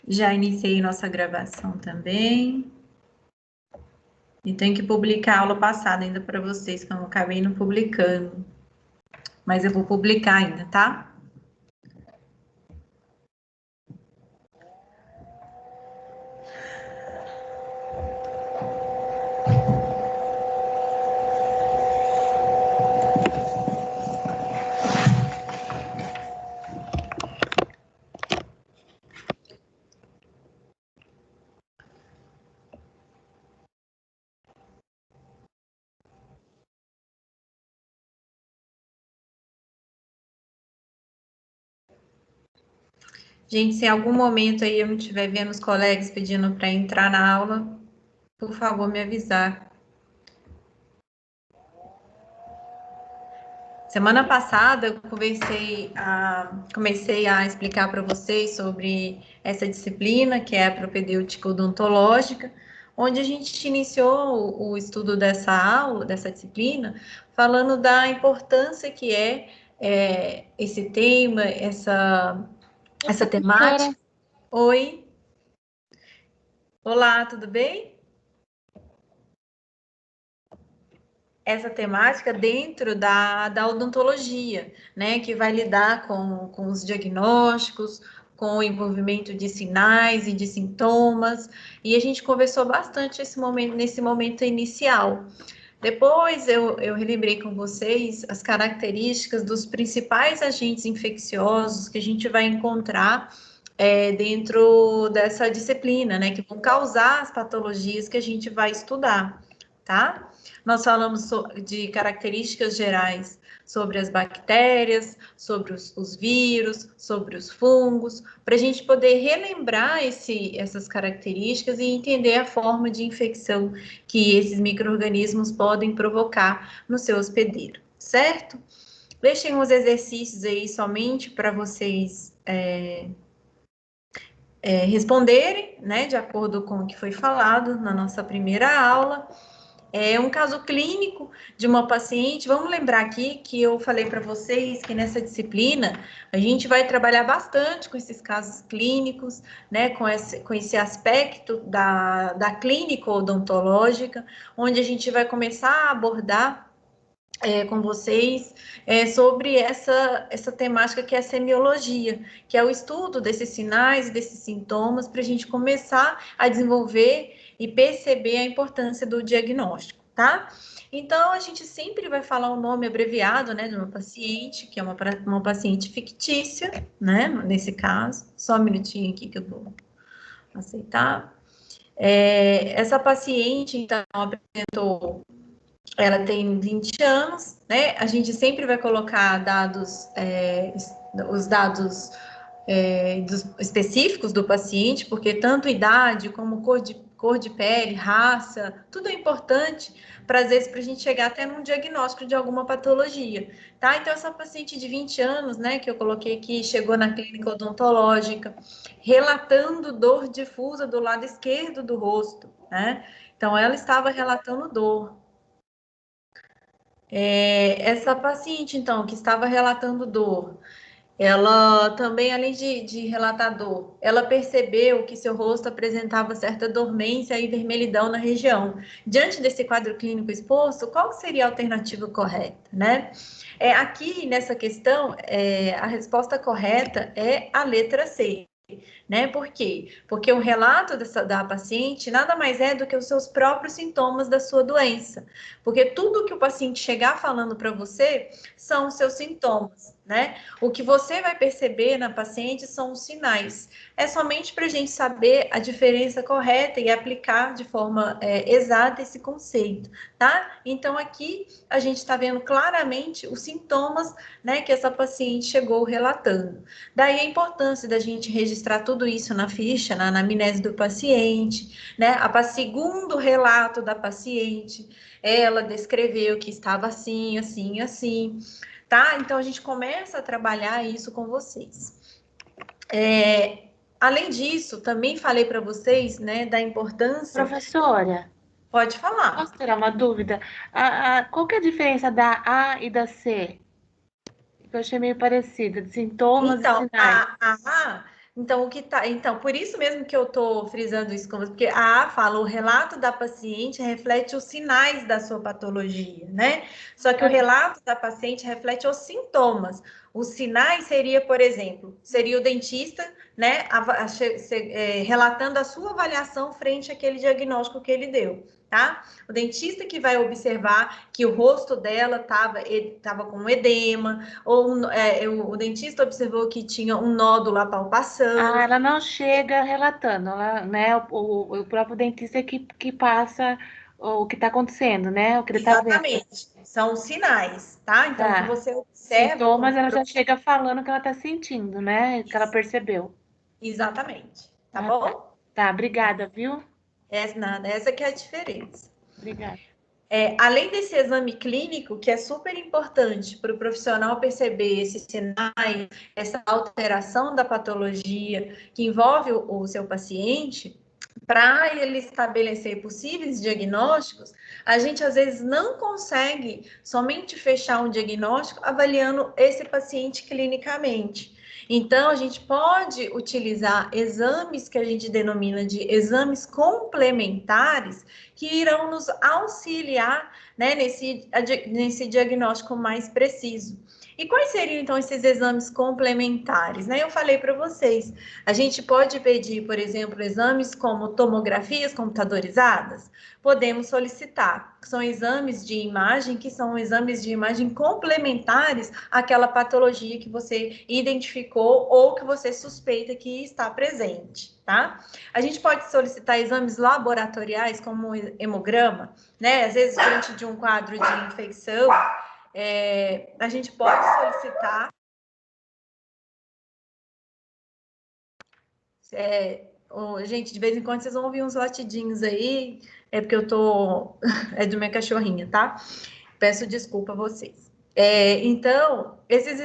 Já iniciei nossa gravação também. E tenho que publicar a aula passada ainda para vocês, que eu não acabei não publicando. Mas eu vou publicar ainda, tá? Gente, se em algum momento aí eu não estiver vendo os colegas pedindo para entrar na aula, por favor, me avisar. Semana passada eu comecei a explicar para vocês sobre essa disciplina, que é a propedêutica odontológica, onde a gente iniciou o estudo dessa aula, dessa disciplina, falando da importância que é esse tema, essa temática. Oi. Olá, tudo bem? Essa temática dentro da odontologia, né, que vai lidar com os diagnósticos, com o envolvimento de sinais e de sintomas, e a gente conversou bastante nesse momento inicial. Depois eu relembrei com vocês as características dos principais agentes infecciosos que a gente vai encontrar dentro dessa disciplina, né, que vão causar as patologias que a gente vai estudar, tá? Nós falamos de características gerais sobre as bactérias, sobre os vírus, sobre os fungos, para a gente poder relembrar essas características e entender a forma de infecção que esses micro-organismos podem provocar no seu hospedeiro, certo? Deixem os exercícios aí somente para vocês responderem, né, de acordo com o que foi falado na nossa primeira aula. É um caso clínico de uma paciente. Vamos lembrar aqui que eu falei para vocês que nessa disciplina a gente vai trabalhar bastante com esses casos clínicos, né, com esse aspecto da clínica odontológica, onde a gente vai começar a abordar com vocês sobre essa temática que é a semiologia, que é o estudo desses sinais e desses sintomas para a gente começar a desenvolver e perceber a importância do diagnóstico, tá? Então, a gente sempre vai falar o nome abreviado, né, de uma paciente, que é uma paciente fictícia, né, nesse caso. Só um minutinho aqui que eu vou aceitar. Essa paciente, então, apresentou. Ela tem 20 anos, né? A gente sempre vai colocar os dados específicos do paciente, porque tanto idade como cor de pele, raça, tudo é importante para às vezes para a gente chegar até num diagnóstico de alguma patologia, tá? Então essa paciente de 20 anos, né, que eu coloquei aqui, chegou na clínica odontológica, relatando dor difusa do lado esquerdo do rosto, né? Então ela estava relatando dor. Essa paciente, então, que estava relatando dor, ela também, além de relatar dor, ela percebeu que seu rosto apresentava certa dormência e vermelhidão na região. Diante desse quadro clínico exposto, qual seria a alternativa correta, né? Aqui, nessa questão, a resposta correta é a letra C. Né? Por quê? Porque o relato da paciente nada mais é do que os seus próprios sintomas da sua doença. Porque tudo que o paciente chegar falando para você são os seus sintomas, né? O que você vai perceber na paciente são os sinais. É somente para a gente saber a diferença correta e aplicar de forma exata esse conceito, tá? Então, aqui a gente está vendo claramente os sintomas, né, que essa paciente chegou relatando. Daí a importância da gente registrar tudo isso na ficha, na anamnese do paciente, né? Segundo o relato da paciente, ela descreveu que estava assim, assim, assim, tá? Então a gente começa a trabalhar isso com vocês. Além disso, também falei para vocês, né, da importância. Professora, Pode falar. posso tirar uma dúvida? Qual que é a diferença da A e da C? Que eu achei meio parecida, de sintomas e Então, sinais. Então, por isso mesmo que eu estou frisando isso com você, porque a A fala, o relato da paciente reflete os sinais da sua patologia, né? Só que o relato da paciente reflete os sintomas. Os sinais seria, por exemplo, seria o dentista, né, relatando a sua avaliação frente àquele diagnóstico que ele deu. Tá? O dentista que vai observar que o rosto dela estava com edema, ou o dentista observou que tinha um nódulo lá Ah, palpação. ela não chega relatando, ela, né? O próprio dentista que passa o que está acontecendo, né? O que ele está vendo. Exatamente. São sinais, tá? Então, que Tá. você observa Sintomas, como ela já chega falando o que ela está sentindo, né? Que ela percebeu. exatamente, tá Ah, tá. bom? Tá, obrigada, viu? Essa que é a diferença. Obrigada. Além desse exame clínico, que é super importante para o profissional perceber esses sinais, essa alteração da patologia que envolve o seu paciente, para ele estabelecer possíveis diagnósticos, a gente às vezes não consegue somente fechar um diagnóstico avaliando esse paciente clinicamente. Então, a gente pode utilizar exames que a gente denomina de exames complementares, que irão nos auxiliar, né, nesse diagnóstico mais preciso. E quais seriam, então, esses exames complementares? Né? Eu falei para vocês, a gente pode pedir, por exemplo, exames como tomografias computadorizadas, podemos solicitar, são exames de imagem que são exames de imagem complementares àquela patologia que você identificou ou que você suspeita que está presente, tá? A gente pode solicitar exames laboratoriais, como hemograma, né? Às vezes, diante de um quadro de infecção, a gente pode solicitar. Gente, de vez em quando vocês vão ouvir uns latidinhos aí, é porque eu tô. É de minha cachorrinha, tá? Peço desculpa a vocês. Então, esses